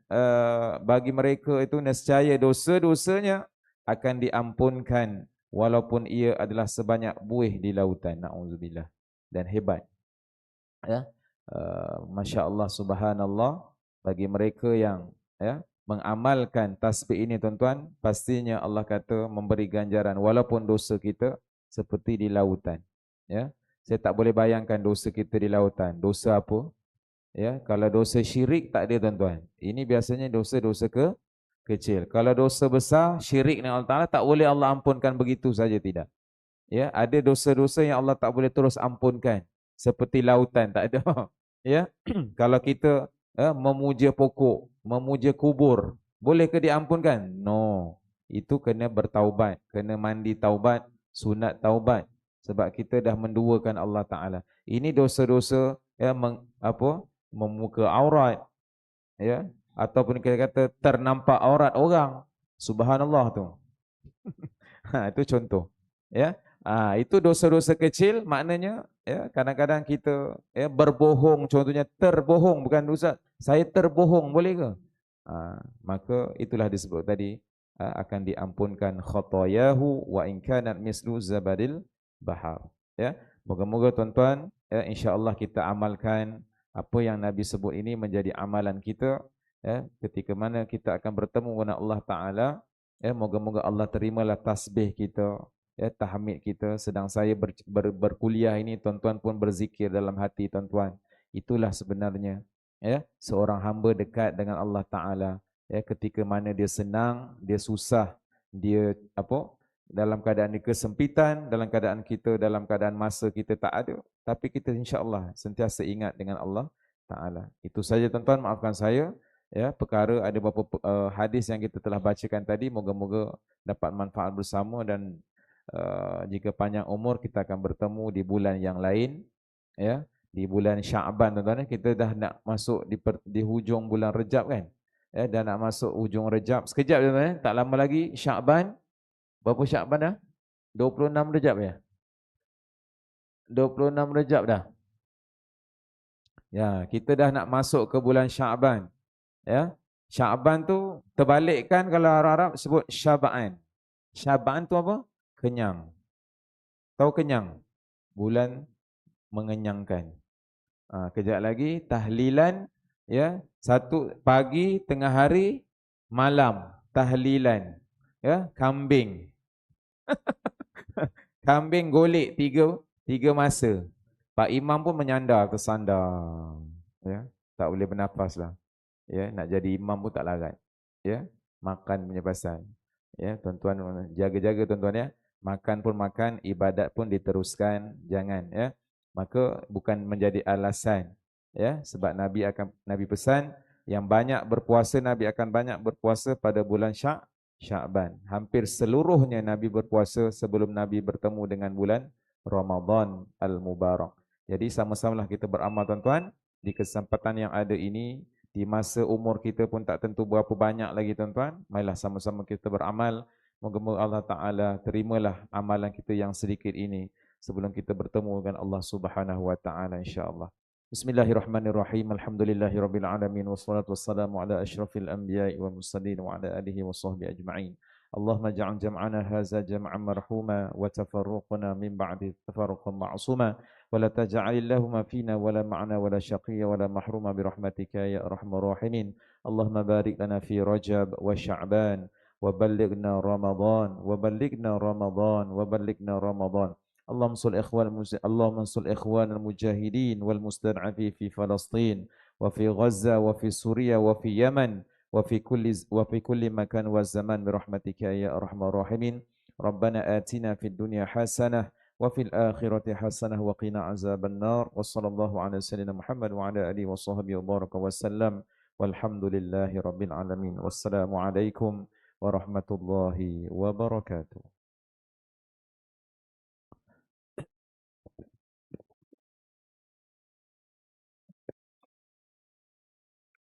bagi mereka itu nescaya dosa-dosanya akan diampunkan walaupun ia adalah sebanyak buih di lautan. Na'udzubillah. Dan hebat. Ya. Masya Allah, subhanallah, bagi mereka yang ya mengamalkan tasbih ini tuan-tuan, pastinya Allah kata memberi ganjaran walaupun dosa kita seperti di lautan. Ya. Saya tak boleh bayangkan dosa kita di lautan. Dosa apa? Ya, kalau dosa syirik tak ada tuan-tuan. Ini biasanya dosa-dosa kecil. Kalau dosa besar, syirik dengan Allah Ta'ala, tak boleh Allah ampunkan begitu saja, tidak. Ya, ada dosa-dosa yang Allah tak boleh terus ampunkan. Seperti lautan, tak ada. Ya, kalau kita memuja pokok, memuja kubur, bolehkah diampunkan? No. Itu kena bertaubat, kena mandi taubat, sunat taubat. Sebab kita dah menduakan Allah Ta'ala. Ini dosa-dosa ya, memuka aurat, ya, ataupun kita kata ternampak aurat orang. Subhanallah tu. Itu contoh. Ya, itu dosa-dosa kecil, maknanya ya kadang-kadang kita ya berbohong, contohnya terbohong, bukan dosa. Saya terbohong, boleh ke? Maka itulah disebut tadi akan diampunkan khatayahu wa in kanat mislu zabadil bahar. Ya, moga-moga tuan-tuan ya insya-Allah kita amalkan apa yang Nabi sebut ini menjadi amalan kita ya ketika mana kita akan bertemu dengan Allah Taala. Ya, moga-moga Allah terimalah tasbih kita, ya, tahmid kita. Sedang saya berkuliah ini, tuan-tuan pun berzikir dalam hati tuan-tuan. Itulah sebenarnya ya seorang hamba dekat dengan Allah Taala. Ya, ketika mana dia senang, dia susah, dia dalam keadaan dia kesempitan, dalam keadaan kita, dalam keadaan masa kita tak ada, tapi kita insya-Allah sentiasa ingat dengan Allah Taala. Itu saja tuan-tuan, maafkan saya. Ya, perkara ada beberapa hadis yang kita telah bacakan tadi, moga-moga dapat manfaat bersama dan jika panjang umur kita akan bertemu di bulan yang lain, ya, di bulan Syaban tuan-tuan. Kita dah nak masuk di hujung bulan Rejab kan, ya, dah nak masuk hujung Rejab sekejap tuan-tuan, tak lama lagi Syaban. Berapa Syaban dah? 26 Rejab ya, 26 Rejab dah. Ya, kita dah nak masuk ke bulan Syaban. Ya, Syaban tu terbalikkan kalau Arab sebut Syabaan. Syabaan tu apa? Kenyang. Tahu kenyang? Bulan mengenyangkan. Kejap lagi tahlilan, ya, satu pagi, tengah hari, malam tahlilan. Ya, kambing. Kambing golek tiga masa. Pak Imam pun menyandar tersandar. Ya, tak boleh bernafas lah. Ya, nak jadi imam pun tak larat. Ya, makan punya pasal. Ya, tuan-tuan jaga-jaga tuan-tuan ya. Makan pun makan, ibadat pun diteruskan, jangan ya. Maka bukan menjadi alasan ya, sebab Nabi pesan yang banyak berpuasa, Nabi akan banyak berpuasa pada bulan Sya'ban. Hampir seluruhnya Nabi berpuasa sebelum Nabi bertemu dengan bulan Ramadan al-Mubarak. Jadi sama-samalah kita beramal tuan-tuan di kesempatan yang ada ini. Di masa umur kita pun tak tentu berapa banyak lagi tuan-tuan. Marilah sama-sama kita beramal. Moga-moga Allah Ta'ala terimalah amalan kita yang sedikit ini sebelum kita bertemu dengan Allah Subhanahu Wa Ta'ala insya-Allah. Bismillahirrahmanirrahim. Alhamdulillahirabbil alamin wassalatu wassalamu ala asyrafil anbiya'i wal mursalin wa ala alihi washabbihi ajma'in. Allahumma ja'al jam'ana hadza jam'an marhuma wa tafarruqana min ba'di tafarruqan ma'suma. ولا تجعل اللهم فينا ولا معنا ولا شقيا ولا محروما برحمتك يا أرحم الراحمين. اللهم بارك لنا في رجب وشعبان وبلغنا رمضان وبلغنا رمضان وبلغنا رمضان اللهم انصر إخوان المجاهدين والمستضعفين في فلسطين وفي غزة وفي سوريا وفي يمن وفي كل مكان والزمان برحمتك يا أرحم الراحمين. ربنا آتنا في الدنيا حسنة وفي الآخرة حسنة وقنا عذاب النار. وصلى الله على سيدنا محمد وعلى آله وصحبه وبارك وسلم والحمد لله رب العالمين. والسلام عليكم ورحمة الله وبركاته.